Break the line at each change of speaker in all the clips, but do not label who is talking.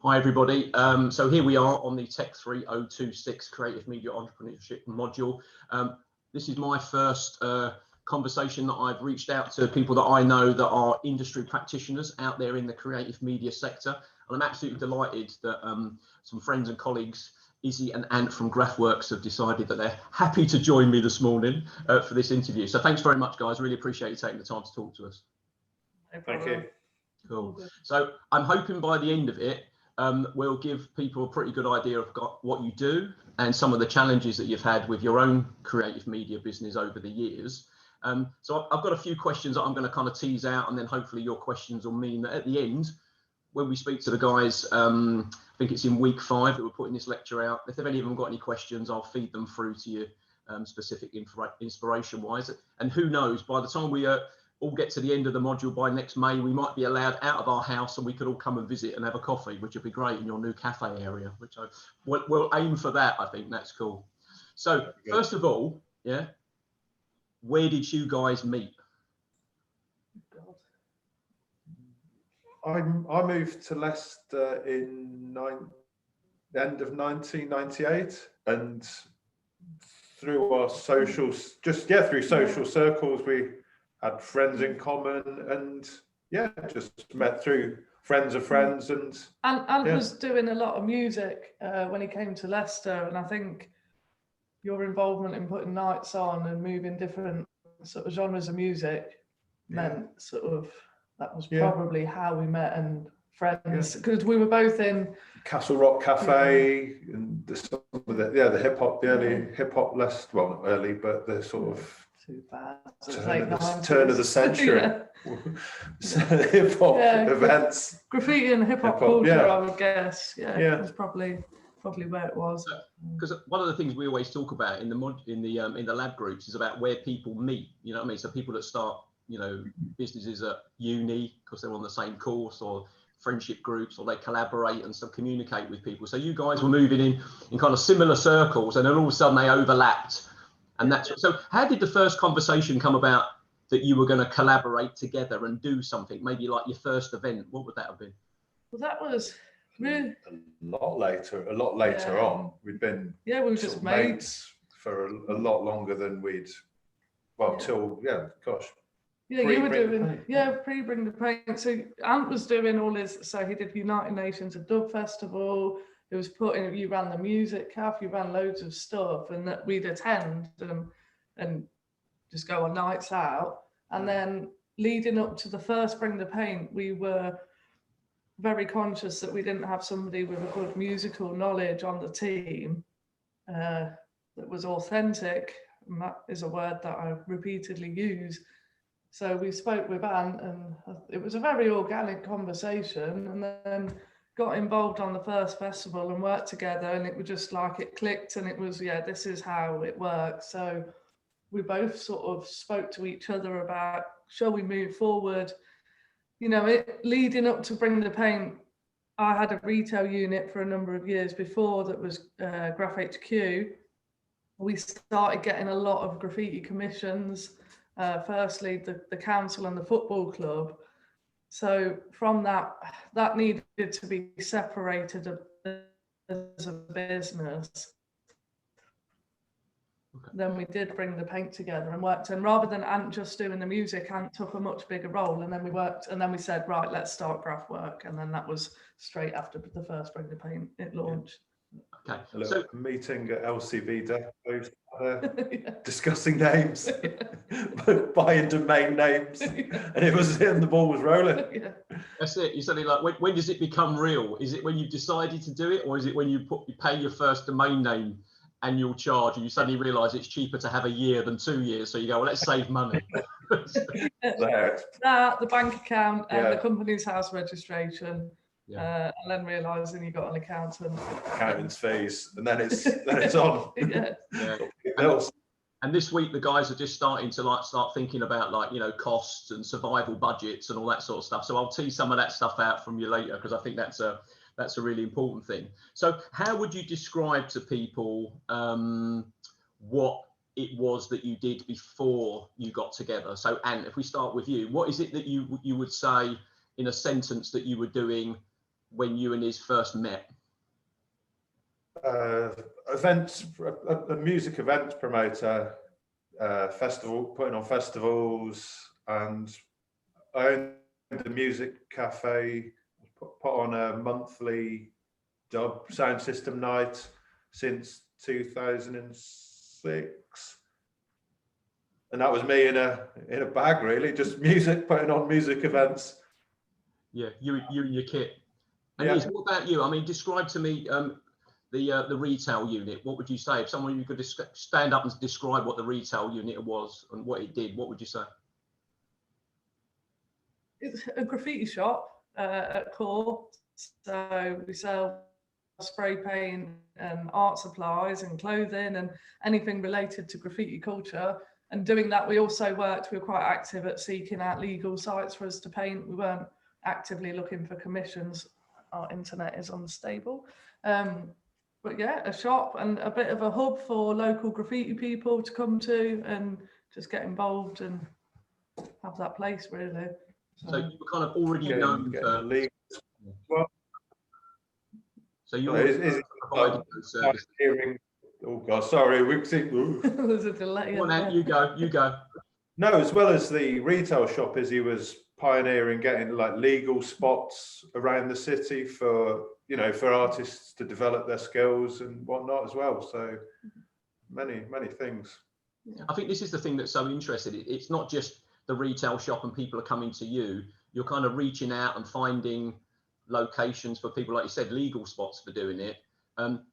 Hi everybody. So here we are on the Tech 3026 Creative Media Entrepreneurship module. This is my first conversation that I've reached out to people that I know that are industry practitioners out there in the creative media sector. And I'm absolutely delighted that some friends and colleagues, Izzy and Ant from Graffwerk, have decided that they're happy to join me this morning for this interview. So thanks very much, guys. Really appreciate you taking the time to talk to us.
Thank you.
Cool. So I'm hoping by the end of it, we'll give people a pretty good idea of what you do and some of the challenges that you've had with your own creative media business over the years. So I've got a few questions that I'm going to kind of tease out, and then hopefully your questions will mean that at the end, when we speak to the guys, I think it's in week 5 that we're putting this lecture out. If any of them got any questions, I'll feed them through to you, specific inspiration wise. And who knows, by the time we all get to the end of the module by next May, we might be allowed out of our house and we could all come and visit and have a coffee, which would be great in your new cafe area, which we'll aim for that. I think that's cool. So first of all, yeah, where did you guys meet?
I moved to Leicester in the end of 1998, and through our socials, through social circles, we had friends in common, and just met through friends of friends. And
Ant was doing a lot of music when he came to Leicester, and I think your involvement in putting nights on and moving different sort of genres of music meant sort of that was probably how we met and friends, because we were both in
Castle Rock Cafe and the hip hop, the early hip hop, less, well, not early, but the sort of turn of the century hip hop events,
graffiti and hip hop culture. I would guess, it was probably where it was.
Because one of the things we always talk about in the lab groups is about where people meet. You know what I mean? So people that start, businesses at uni because they're on the same course, or friendship groups, or they collaborate and so communicate with people. So you guys were moving in kind of similar circles, and then all of a sudden they overlapped. And that's so. How did the first conversation come about that you were going to collaborate together and do something? Maybe like your first event. What would that have been?
Well, that was really
a lot later on. We'd been
we were just mates
for a lot longer than we'd till
you were doing pre-Bring the Paint. So Ant was doing all his, so he did United Nations a Dub Festival. It was you ran the music cafe, you ran loads of stuff, and that we'd attend and just go on nights out. And then leading up to the first Bring the Paint, we were very conscious that we didn't have somebody with a good musical knowledge on the team that was authentic. And that is a word that I repeatedly use. So we spoke with Ant, and it was a very organic conversation, and then got involved on the first festival and worked together, and it was just like it clicked, and it was this is how it works. So we both sort of spoke to each other about, shall we move forward? Leading up to Bring the Paint, I had a retail unit for a number of years before that was Graph HQ. We started getting a lot of graffiti commissions. Firstly, the council and the football club. So from that needed to be separated as a business. Okay. Then we did Bring the Paint together and worked, and rather than Ant just doing the music, Ant took a much bigger role, and then we worked, and then we said, right, let's start Graffwerk, and then that was straight after the first Bring the Paint, it launched.
Okay.
A little meeting at LCV depots, discussing names, buying domain names, and it was the ball was rolling.
That's it. You suddenly like, when does it become real? Is it when you've decided to do it, or is it when you pay your first domain name annual charge, and you suddenly realise it's cheaper to have a year than 2 years? So you go, well, let's save money.
The bank account and the company's house registration. And then realising you got an accountant.
Accountant's fees, and then it's on.
And this week the guys are just starting to start thinking about costs and survival budgets and all that sort of stuff. So I'll tease some of that stuff out from you later, because I think that's a really important thing. So how would you describe to people what it was that you did before you got together? So Ant, if we start with you, what is it that you would say in a sentence that you were doing when you and his first met?
Events, a music events promoter, putting on festivals, and I owned a music cafe, put on a monthly dub sound system night since 2006, and that was me in a bag, really, just music, putting on music events.
Yeah, you and your kit. And
Yeah.
Izzy, what about you? I mean, describe to me the retail unit. What would you say if someone you could stand up and describe what the retail unit was and what it did? What would you say?
It's a graffiti shop at core. So we sell spray paint and art supplies and clothing and anything related to graffiti culture. And doing that, we also we were quite active at seeking out legal sites for us to paint. We weren't actively looking for commissions. Our internet is unstable. But yeah, a shop and a bit of a hub for local graffiti people to come to and just get involved and have that place, really.
So you were kind of already known for
legal. Well,
so you were providing those services.
Oh God, sorry, we see.
There's a delay.
Come on, Ant, you go.
No, as well as the retail shop, Izzy was pioneering getting like legal spots around the city for, you know, for artists to develop their skills and whatnot as well. So many things.
I think this is the thing that's so interesting. It's not just the retail shop and people are coming to you. You're kind of reaching out and finding locations for people, like you said, legal spots for doing it.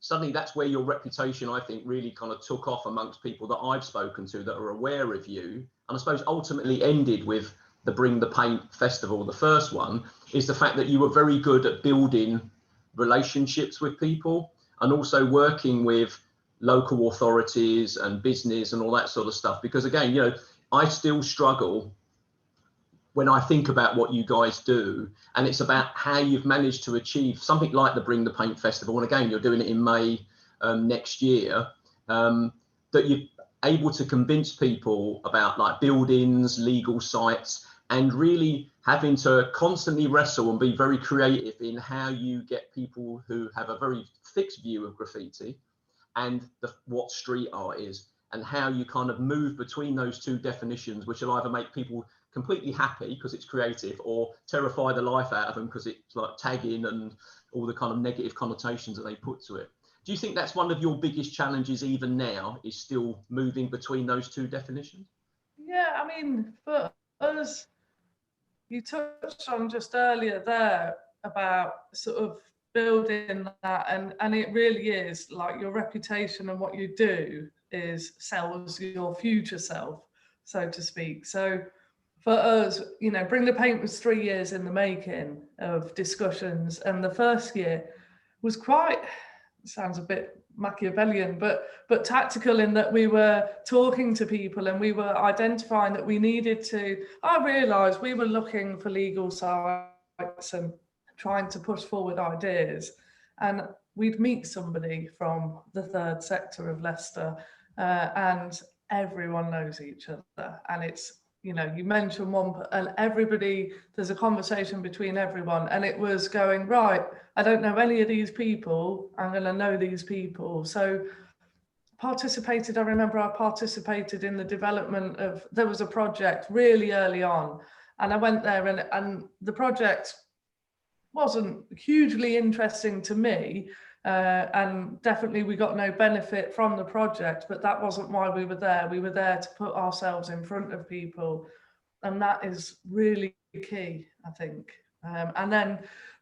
Suddenly that's where your reputation, I think, really kind of took off amongst people that I've spoken to that are aware of you. And I suppose ultimately ended with the Bring the Paint Festival. The first one is the fact that you were very good at building relationships with people and also working with local authorities and business and all that sort of stuff. Because again, you know, I still struggle when I think about what you guys do, and it's about how you've managed to achieve something like the Bring the Paint Festival. And again, you're doing it in May next year, that you're able to convince people about like buildings, legal sites, and really having to constantly wrestle and be very creative in how you get people who have a very fixed view of graffiti and what street art is, and how you kind of move between those two definitions, which will either make people completely happy because it's creative or terrify the life out of them because it's like tagging and all the kind of negative connotations that they put to it. Do you think that's one of your biggest challenges even now, is still moving between those two definitions?
Yeah, I mean, for us, you touched on just earlier there about sort of building that, and it really is like your reputation and what you do is sells your future self, so to speak. So for us, you know, Bring the Paint was 3 years in the making of discussions, and the first year was quite, sounds a bit Machiavellian, but tactical in that we were talking to people and we were identifying that we needed to, I realised we were looking for legal sites and trying to push forward ideas, and we'd meet somebody from the third sector of Leicester, and everyone knows each other, and it's, you know, you mention one and everybody, there's a conversation between everyone, and it was going, right, I don't know any of these people, I'm going to know these people. So I remember I participated in the development of, there was a project really early on, and I went there and the project wasn't hugely interesting to me, and definitely we got no benefit from the project, but that wasn't why we were there. We were there to put ourselves in front of people, and that is really key, I think. And then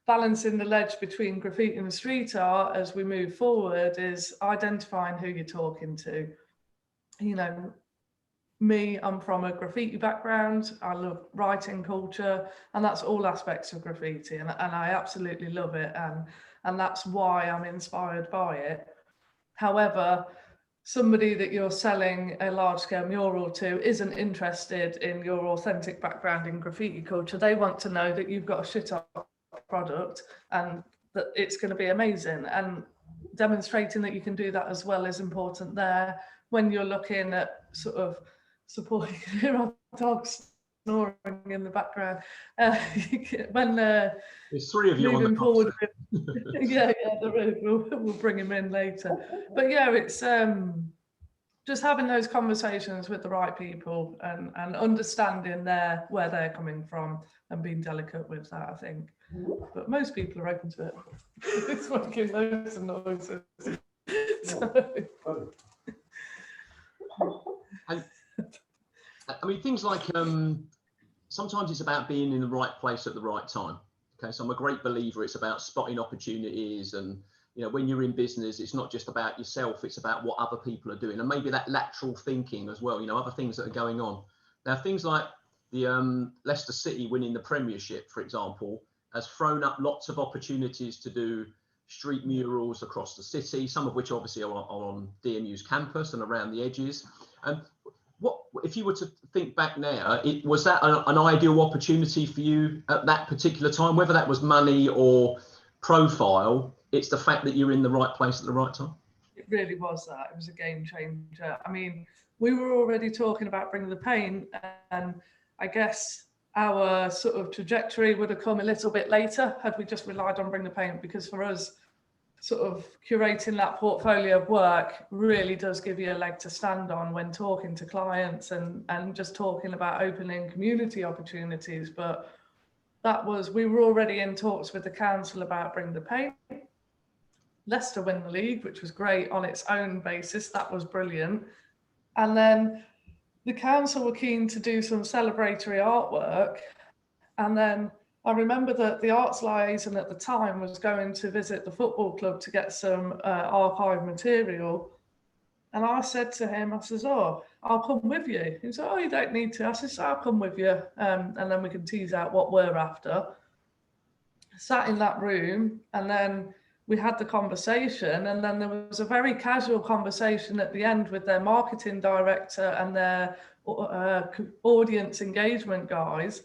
balancing the ledge between graffiti and street art as we move forward is identifying who you're talking to. You know, me, I'm from a graffiti background. I love writing culture, and that's all aspects of graffiti, and I absolutely love it, and that's why I'm inspired by it. However, somebody that you're selling a large-scale mural to isn't interested in your authentic background in graffiti culture. They want to know that you've got a shit-up product and that it's going to be amazing, and demonstrating that you can do that as well is important there when you're looking at sort of supporting. Here are dogs snoring in the background. When
there's 3 of you on
moving
the
forward, yeah, there is. We'll bring him in later. But yeah, it's just having those conversations with the right people and understanding where they're coming from and being delicate with that, I think. But most people are open to it. It's making loads of noises.
And I mean, things like sometimes it's about being in the right place at the right time. Okay, so I'm a great believer it's about spotting opportunities, and you know, when you're in business, it's not just about yourself, it's about what other people are doing, and maybe that lateral thinking as well, you know, other things that are going on. Now, things like the Leicester City winning the Premiership, for example, has thrown up lots of opportunities to do street murals across the city, some of which obviously are on DMU's campus and around the edges. And what, if you were to think back now, was that an ideal opportunity for you at that particular time, whether that was money or profile? It's the fact that you're in the right place at the right time.
It really was that. It was a game changer. I mean, we were already talking about bringing the paint, and I guess our sort of trajectory would have come a little bit later had we just relied on bring the paint, because for us, sort of curating that portfolio of work really does give you a leg to stand on when talking to clients and just talking about opening community opportunities. But we were already in talks with the council about bring the paint. Leicester win the league, which was great on its own basis. That was brilliant. And then the council were keen to do some celebratory artwork. And then I remember that the arts liaison at the time was going to visit the football club to get some archive material. And I said to him, I says, oh, I'll come with you. He said, oh, you don't need to. I says, I'll come with you. And then we can tease out what we're after. Sat in that room, and then we had the conversation, and then there was a very casual conversation at the end with their marketing director and their audience engagement guys.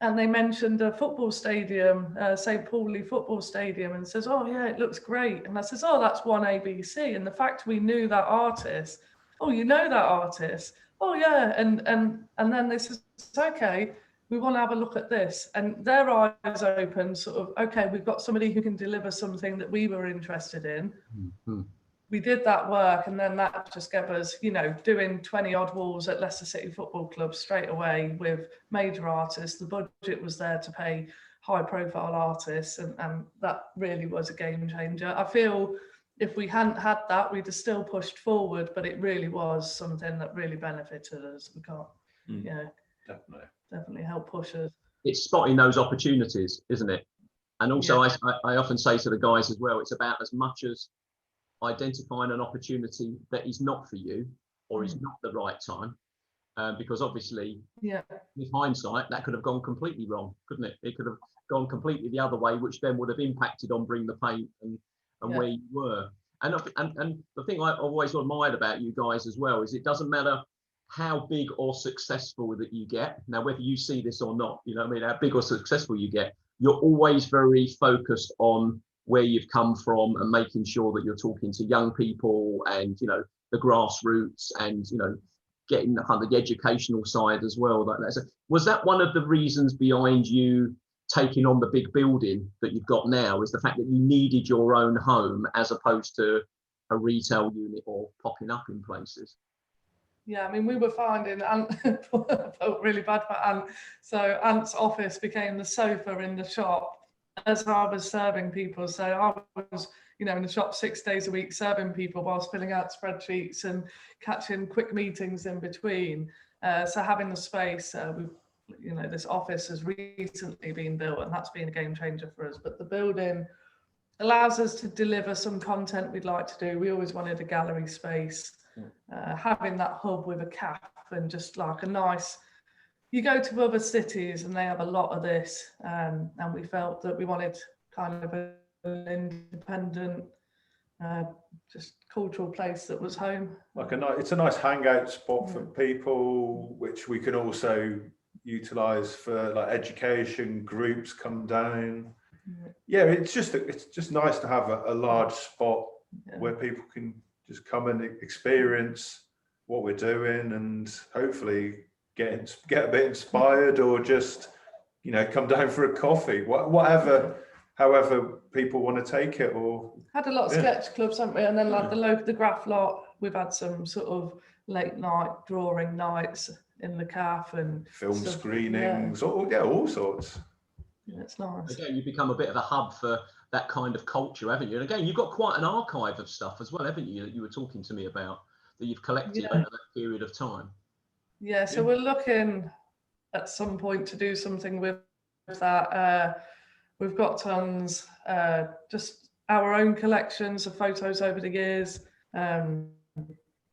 And they mentioned a football stadium, St. Pauli football stadium, and says, oh yeah, it looks great. And I says, oh, that's 1ABC. And the fact we knew that artist, oh, you know that artist? Oh yeah. And then they says, okay, we want to have a look at this. And their eyes open, sort of, okay, we've got somebody who can deliver something that we were interested in. Mm-hmm. We did that work, and then that just gave us, you know, doing 20 odd walls at Leicester City Football Club straight away with major artists. The budget was there to pay high profile artists, and that really was a game changer. I feel if we hadn't had that, we'd have still pushed forward, but it really was something that really benefited us. We can't, definitely help push us.
It's spotting those opportunities, isn't it? And also, yeah. I often say to the guys as well, it's about as much as identifying an opportunity that is not for you or is not the right time, because obviously, with hindsight, that could have gone completely wrong, couldn't it? It could have gone completely the other way, which then would have impacted on Bring the Paint and where you were. And the thing I've always admired about you guys as well is it doesn't matter how big or successful that you get. Now, whether you see this or not, you know what I mean, how big or successful you get, you're always very focused on where you've come from and making sure that you're talking to young people and, you know, the grassroots and, you know, getting the kind of the educational side as well. Like that. So was that one of the reasons behind you taking on the big building that you've got now, is the fact that you needed your own home as opposed to a retail unit or popping up in places?
Yeah, I mean, we were finding, Ant, I felt really bad for Ant. So Ant's office became the sofa in the shop as I was serving people. So I was, you know, in the shop 6 days a week serving people whilst filling out spreadsheets and catching quick meetings in between. So having the space, you know, this office has recently been built, and that's been a game changer for us. But the building allows us to deliver some content we'd like to do. We always wanted a gallery space. Having that hub with a cafe and just like a nice, you go to other cities and they have a lot of this, and we felt that we wanted kind of an independent, just cultural place that was home. Like
it's a nice hangout spot for people, which we can also utilize for like education groups come down. Yeah, it's just nice to have a large spot where people can just come and experience what we're doing and hopefully get a bit inspired, or just, you know, come down for a coffee, whatever, however people want to take it. Or
had a lot of sketch clubs, haven't we? And then like the Graff lot, we've had some sort of late night drawing nights in the calf and
film screenings, all sorts.
Yeah, it's nice.
Again, you become a bit of a hub for that kind of culture, haven't you? And again, you've got quite an archive of stuff as well, haven't you, that you were talking to me about, that you've collected over that period of time.
Yeah, so we're looking at some point to do something with that. We've got tons, just our own collections of photos over the years.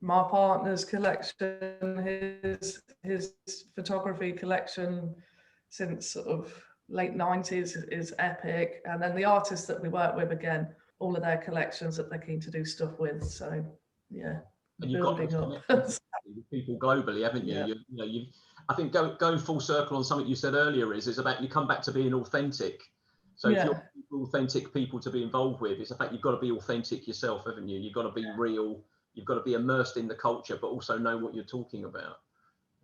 My partner's collection, his photography collection since sort of late 90s is epic. And then the artists that we work with, again, all of their collections that they're keen to do stuff with. So yeah,
and you've got with people globally, haven't you? You I think going full circle on something you said earlier is about, you come back to being authentic. So if you're authentic people to be involved with, it's the fact you've got to be authentic yourself, haven't you? You've got to be real. You've got to be immersed in the culture, but also know what you're talking about.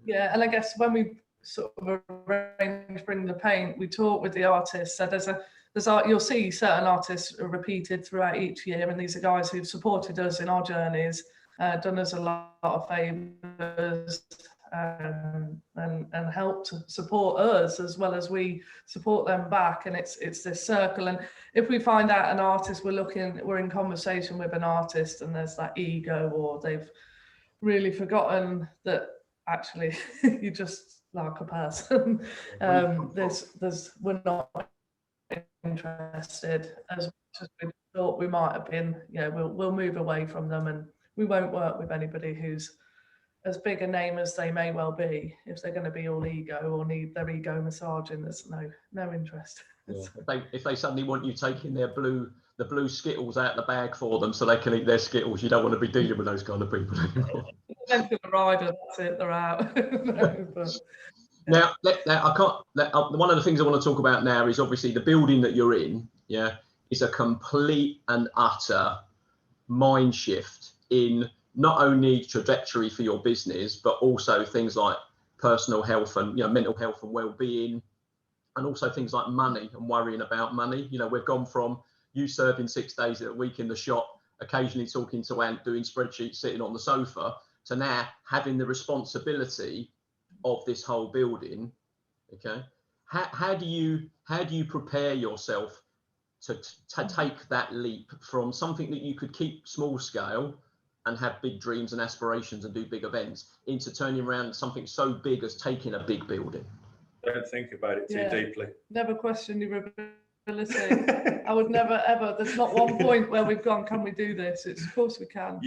Yeah, and I guess when we sort of arrange bring the paint, we talk with the artists. So you'll see certain artists are repeated throughout each year, and these are guys who've supported us in our journeys, done us a lot of favours, and helped support us as well as we support them back. And it's this circle. And if we find out an artist, we're in conversation with an artist and there's that ego, or they've really forgotten that actually you just like a person, we're not interested as much as we thought we might have been. We'll move away from them, and we won't work with anybody who's as big a name as they may well be. If they're going to be all ego or need their ego massaging, there's no interest.
If they suddenly want you taking the blue Skittles out the bag for them so they can eat their Skittles, you don't want to be dealing with those kind of people anymore.
Then for the rider, that's it, they're out.
Now, one of the things I want to talk about now is obviously the building that you're in, is a complete and utter mind shift in not only trajectory for your business, but also things like personal health and mental health and well-being, and also things like money and worrying about money. We've gone from you serving 6 days a week in the shop, occasionally talking to Ant, doing spreadsheets, sitting on the sofa, to now having the responsibility of this whole building. Okay, how do you prepare yourself to take that leap from something that you could keep small scale and have big dreams and aspirations and do big events, into turning around something so big as taking a big building?
Don't think about it too deeply.
Never question your ability. I would never ever. There's not one point where we've gone, can we do this? It's of course we can.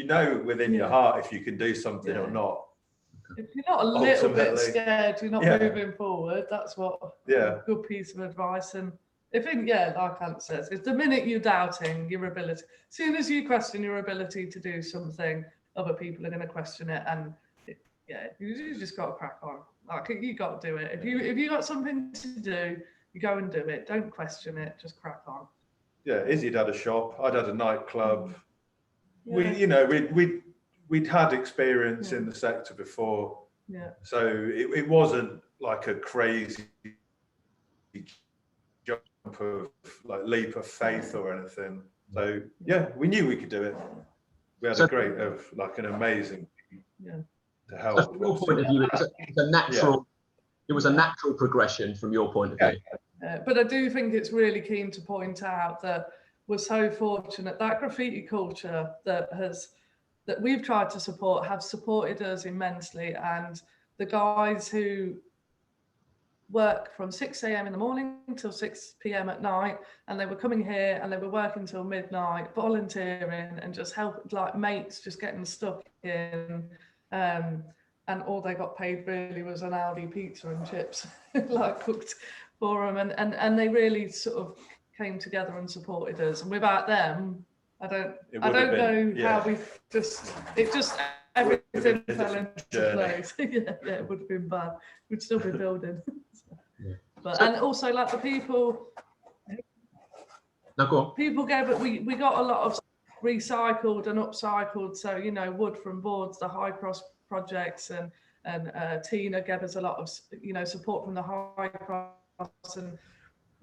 Within your heart if you can do something or not.
If you're not a little bit scared, you're not moving forward. That's what a good piece of advice. And like Ant says, it's the minute you're doubting your ability, as soon as you question your ability to do something, other people are going to question it. And you just got to crack on. Like, you got to do it. If you got something to do, you go and do it. Don't question it. Just crack on.
Yeah, Izzy'd had a shop. I'd had a nightclub. Yeah. We'd had experience in the sector before. Yeah. So it wasn't like a crazy jump of leap of faith or anything. So we knew we could do it. We had an amazing team to help.
So from your point of view, it was a natural progression from your point of view.
But I do think it's really keen to point out that we're so fortunate that graffiti culture that we've tried to support have supported us immensely, and the guys who work from 6 a.m. in the morning till 6 p.m. at night, and they were coming here and they were working till midnight, volunteering and just help, like mates, just getting stuck in, and all they got paid really was an Aldi pizza and chips, like cooked for them, and they really sort of came together and supported us. And without them, I don't know how we everything fell into place. It would have been bad. We'd still be building. And also like the people.
No, go on.
People gave it. We got a lot of recycled and upcycled. So wood from boards, the high cross projects, and Tina gave us a lot of, you know, support from the high class and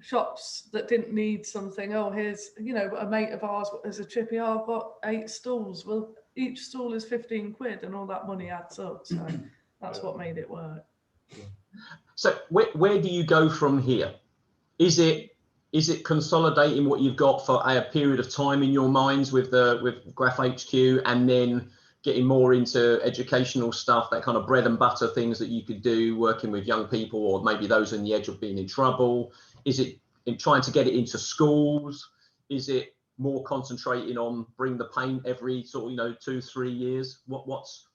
shops that didn't need something. Oh, here's, you know, a mate of ours as a chippy, oh, I've got 8 stools. Well, each stool is 15 quid and all that money adds up. So that's what made it work.
So where do you go from here? Is it consolidating what you've got for a period of time in your minds with Graff HQ, and then getting more into educational stuff, that kind of bread and butter things that you could do working with young people, or maybe those on the edge of being in trouble? Is it in trying to get it into schools? Is it more concentrating on bring the paint every sort of, you know, 2-3 years? What's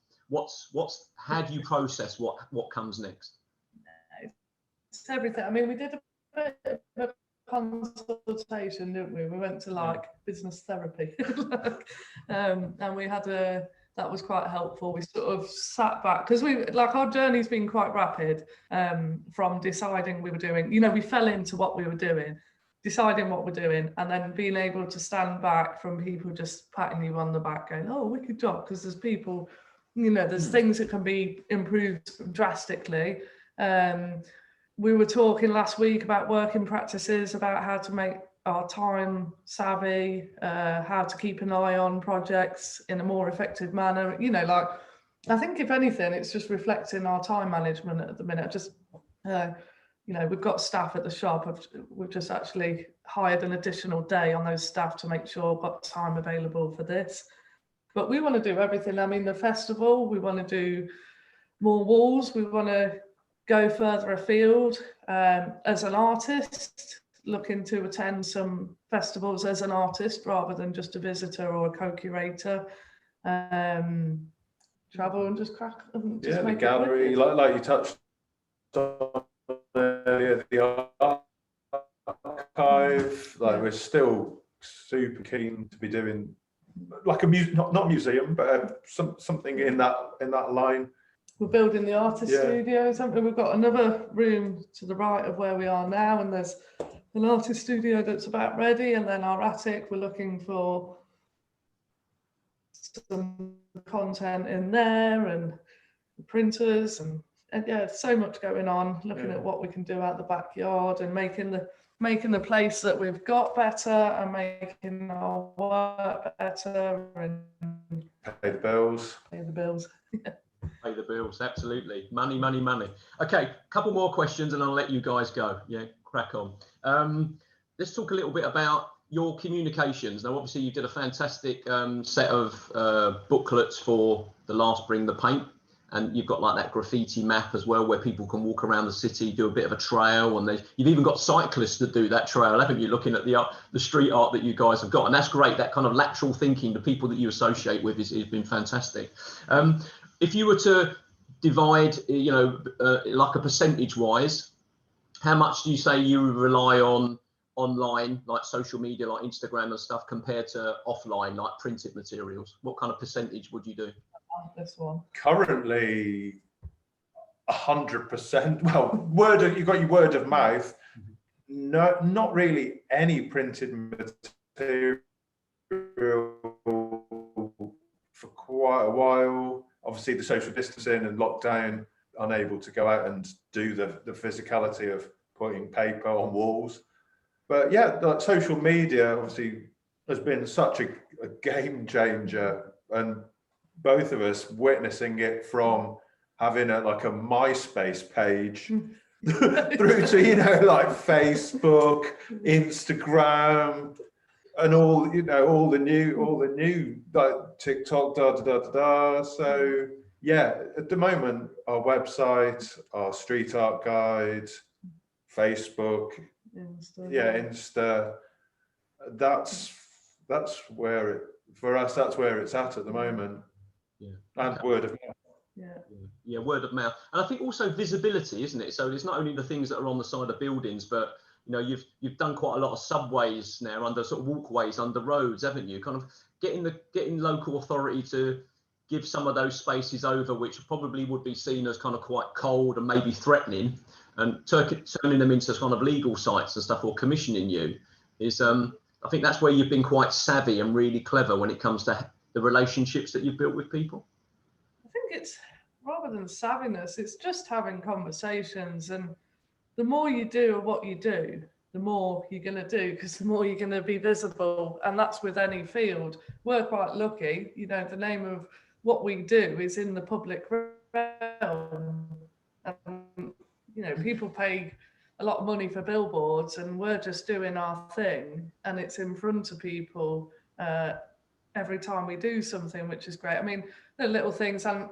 how do you process what comes next?
It's everything. I mean, we did a bit of a consultation, didn't we? We went to like business therapy, and we had that was quite helpful. We sort of sat back because our journey's been quite rapid, from deciding we were doing, you know, we fell into what we were doing, deciding what we're doing, and then being able to stand back from people just patting you on the back going, oh, wicked job, because there's people, you know, there's things that can be improved drastically. We were talking last week about working practices, about how to make our time savvy, how to keep an eye on projects in a more effective manner. You know, like, I think if anything, it's just reflecting our time management at the minute. Just, you know, we've got staff at the shop. We've just actually hired an additional day on those staff to make sure we've got time available for this. But we want to do everything. I mean, the festival, we want to do more walls. We want to go further afield. As an artist, looking to attend some festivals as an artist rather than just a visitor or a co-curator. Travel and just crack. Just
the gallery, like you touched on earlier, the archive. Like, we're still super keen to be doing like a not museum, but something in that line.
We're building the artist studios, haven't we? We've got another room to the right of where we are now, and there's an artist studio that's about ready. And then our attic, we're looking for some content in there, and printers, and yeah, so much going on. Looking at what we can do out the backyard, and making the place that we've got better, and making our work better, and
pay the bills.
Pay the bills, absolutely. Money. Okay, a couple more questions and I'll let you guys go. Yeah, crack on. Let's talk a little bit about your communications. Now, obviously, you did a fantastic set of booklets for the last Bring the Paint, and you've got like that graffiti map as well, where people can walk around the city, do a bit of a trail, and you've even got cyclists that do that trail, haven't you? Looking at the street art that you guys have got, and that's great. That kind of lateral thinking, the people that you associate with, has been fantastic. If you were to divide, you know, like a percentage-wise, how much do you say you rely on online, like social media, like Instagram and stuff, compared to offline, like printed materials? What kind of percentage would you do?
This one.
Currently, 100%. Well, you've got your word of mouth. No, not really any printed material for quite a while. Obviously, the social distancing and lockdown, unable to go out and do the physicality of putting paper on walls. But yeah, like social media obviously has been such a game changer, and both of us witnessing it from having a MySpace page through to, you know, like Facebook, Instagram, and all, you know, all the new like TikTok, So yeah, at the moment, our website, our street art guide, Facebook, Insta, that's where it, for us, that's where it's at the moment.
Yeah.
And word of mouth.
Yeah, word of mouth. And I think also visibility, isn't it? So it's not only the things that are on the side of buildings, but you know, you've done quite a lot of subways now, under sort of walkways, under roads, haven't you? Kind of getting local authority to give some of those spaces over, which probably would be seen as kind of quite cold and maybe threatening, and turning them into kind of legal sites and stuff, or commissioning you, is I think that's where you've been quite savvy and really clever when it comes to the relationships that you've built with people.
I think it's rather more than savviness, it's just having conversations. And the more you do what you do, the more you're going to do, because the more you're going to be visible. And that's with any field. We're quite lucky, you know, the name of what we do is in the public realm. You know, people pay a lot of money for billboards, and we're just doing our thing, and it's in front of people every time we do something, which is great. I mean, the little things I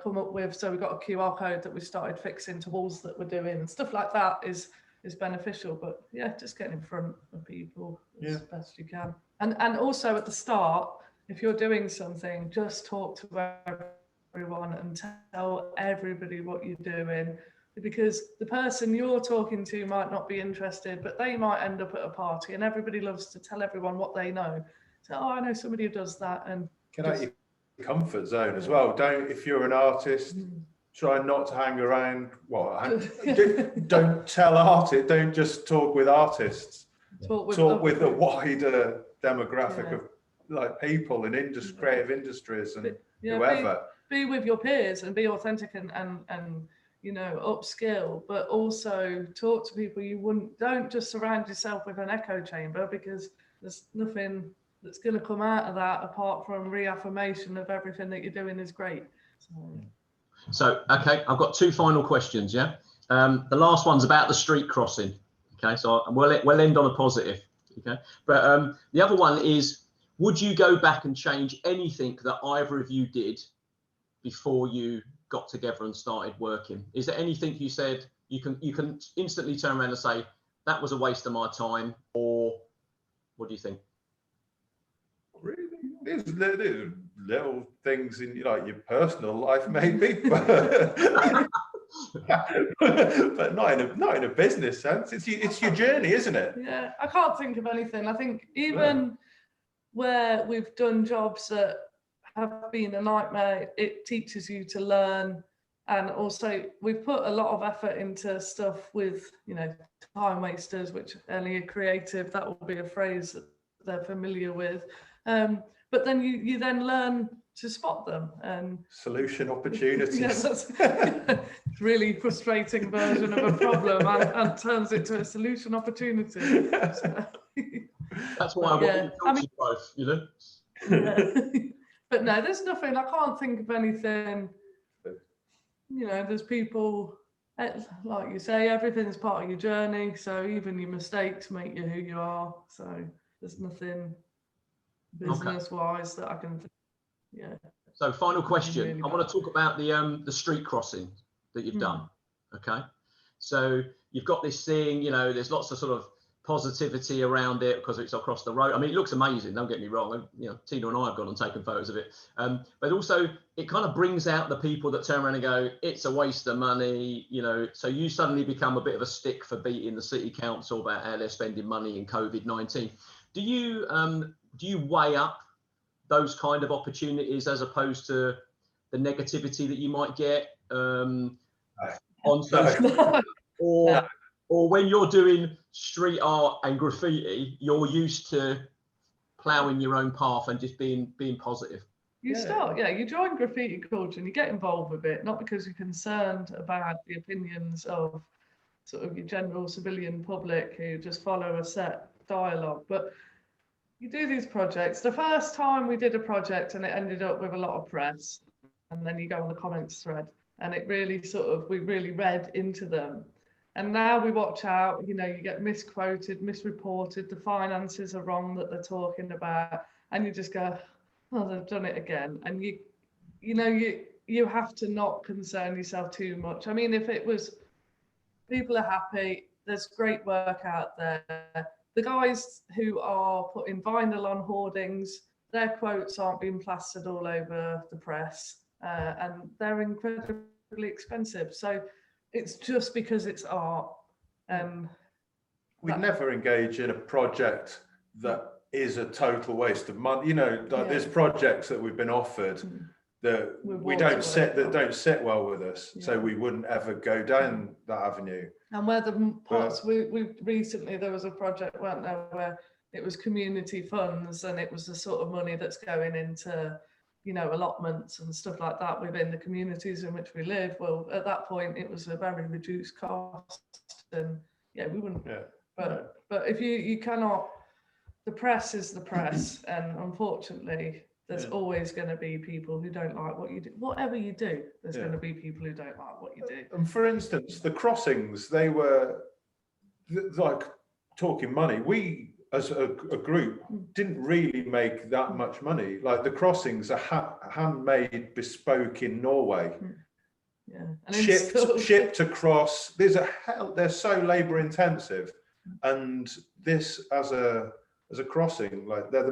come up with. So we've got a QR code that we started fixing to walls that we're doing, and stuff like that is beneficial. But yeah, just getting in front of people as best you can. And also at the start, if you're doing something, just talk to everyone and tell everybody what you're doing, because the person you're talking to might not be interested, but they might end up at a party, and everybody loves to tell everyone what they know. So, oh, I know somebody who does that. And
get out your comfort zone as well. Don't, if you're an artist, try not to hang around. Well, don't tell artists. Don't just talk with artists. Talk with a wider demographic of like people in creative industries and whoever.
Be with your peers and be authentic and you know, upskill, but also talk to people you wouldn't. Don't just surround yourself with an echo chamber, because there's nothing that's going to come out of that apart from reaffirmation of everything that you're doing is great.
So okay, I've got two final questions. Yeah, the last one's about the street crossing. Okay, so we'll end on a positive. Okay, but the other one is, would you go back and change anything that either of you did before you got together and started working? Is there anything you said you can instantly turn around and say that was a waste of my time, or what do you think?
Really, there's little things in like your personal life, maybe, but not in a business sense. It's your journey, isn't it?
Yeah, I can't think of anything. I think even where we've done jobs that have been a nightmare, it teaches you to learn. And also we've put a lot of effort into stuff with, you know, time wasters, which only creative, that will be a phrase that they're familiar with. But then you then learn to spot them and
solution opportunities.
Yeah, that's a really frustrating version of a problem and turns it to a solution opportunity.
That's why I want to talk to you both, you know.
Yeah. But no, there's nothing. I can't think of anything. You know, there's people, like you say, everything's part of your journey. So even your mistakes make you who you are. So there's nothing business-wise that I can think. Yeah.
So final question. Really I want to talk about the street crossing that you've done. Okay. So you've got this thing, you know, there's lots of sort of positivity around it because it's across the road. I mean, it looks amazing, don't get me wrong. You know, Tina and I have gone and taken photos of it. But also it kind of brings out the people that turn around and go, it's a waste of money, you know. So you suddenly become a bit of a stick for beating the city council about how they're spending money in COVID-19. Do you weigh up those kind of opportunities as opposed to the negativity that you might get on social, or when you're doing street art and graffiti, you're used to ploughing your own path and just being positive?
You join graffiti culture and you get involved with it, not because you're concerned about the opinions of sort of your general civilian public who just follow a set dialogue, but you do these projects. The first time we did a project and it ended up with a lot of press, and then you go on the comments thread and it really we really read into them. And now we watch out, you know, you get misquoted, misreported, the finances are wrong that they're talking about, and you just go, oh, they've done it again. And you have to not concern yourself too much. I mean, if it was, people are happy, there's great work out there. The guys who are putting vinyl on hoardings, their quotes aren't being plastered all over the press, and they're incredibly expensive. So it's just because it's art.
We'd never engage in a project that is a total waste of money. You know, like there's projects that we've been offered that don't sit well with us, so we wouldn't ever go down that avenue.
And where the parts we recently, there was a project, weren't there, where it was community funds and it was the sort of money that's going into, you know, allotments and stuff like that within the communities in which we live. Well, at that point, it was a very reduced cost, and yeah, we wouldn't.
Yeah.
But if you cannot, the press is the press, and unfortunately, there's always going to be people who don't like what you do. Whatever you do, there's going to be people who don't like what you do.
And for instance, the crossings, they were like talking money. We, as a group, didn't really make that much money. Like the crossings are handmade, bespoke in Norway.
Yeah, and
shipped across. They're so labour intensive, and this as a crossing, like they're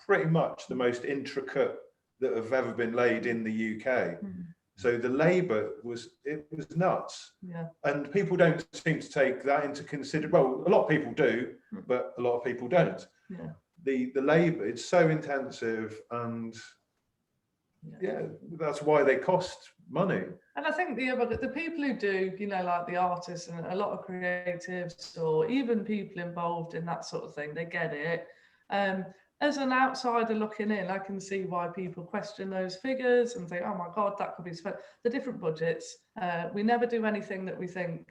pretty much the most intricate that have ever been laid in the UK. So the labour was nuts.
Yeah.
And people don't seem to take that into consideration. Well, a lot of people do, but a lot of people don't.
Yeah.
The labour, it's so intensive, and that's why they cost money.
And I think the people who do, you know, like the artists and a lot of creatives, or even people involved in that sort of thing, they get it. As an outsider looking in, I can see why people question those figures and think, oh my God, that could be spent. The different budgets. We never do anything that we think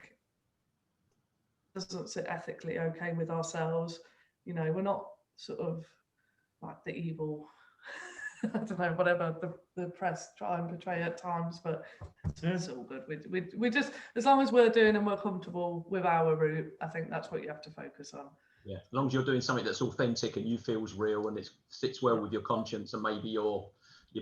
doesn't sit ethically okay with ourselves. You know, we're not sort of like the evil, I don't know, whatever the press try and portray at times, but it's all good. We just, as long as we're doing and we're comfortable with our route, I think that's what you have to focus on.
Yeah, as long as you're doing something that's authentic and you feels real and it sits well with your conscience and maybe your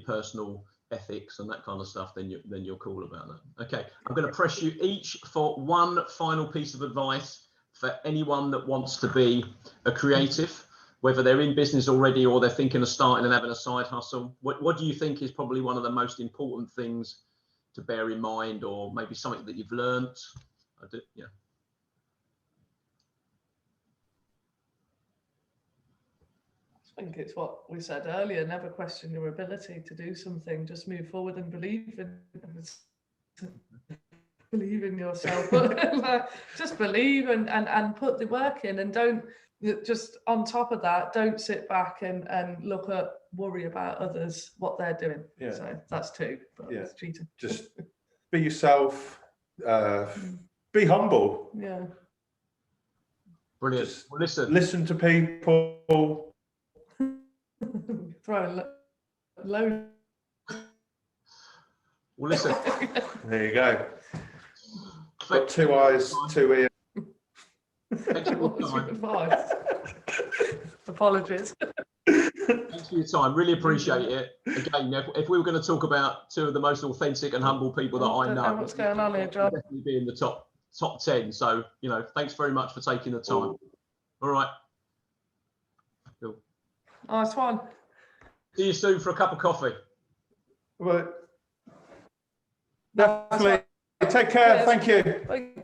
personal ethics and that kind of stuff, then you're cool about that. Okay, I'm going to press you each for one final piece of advice for anyone that wants to be a creative, whether they're in business already or they're thinking of starting and having a side hustle. What do you think is probably one of the most important things to bear in mind, or maybe something that you've learned?
I think it's what we said earlier, never question your ability to do something, just move forward and believe in yourself. Just believe and put the work in, and don't just, on top of that, don't sit back and worry about others, what they're doing.
Yeah.
So that's two. It's cheating.
Just be yourself, be humble.
Yeah.
Brilliant.
Just listen to people.
Throwing low.
Well, listen.
There you go. Got 2 eyes, 2 ears.
Thanks for your time.
Apologies.
Thanks for your time. Really appreciate it. Again, if we were going to talk about two of the most authentic and humble people that I know,
what's going on here, John?
definitely be in the top 10. So, you know, thanks very much for taking the time. All right. Cool.
Nice one.
See you soon for a cup of coffee.
Well, definitely. Take care. Thank you.
Bye.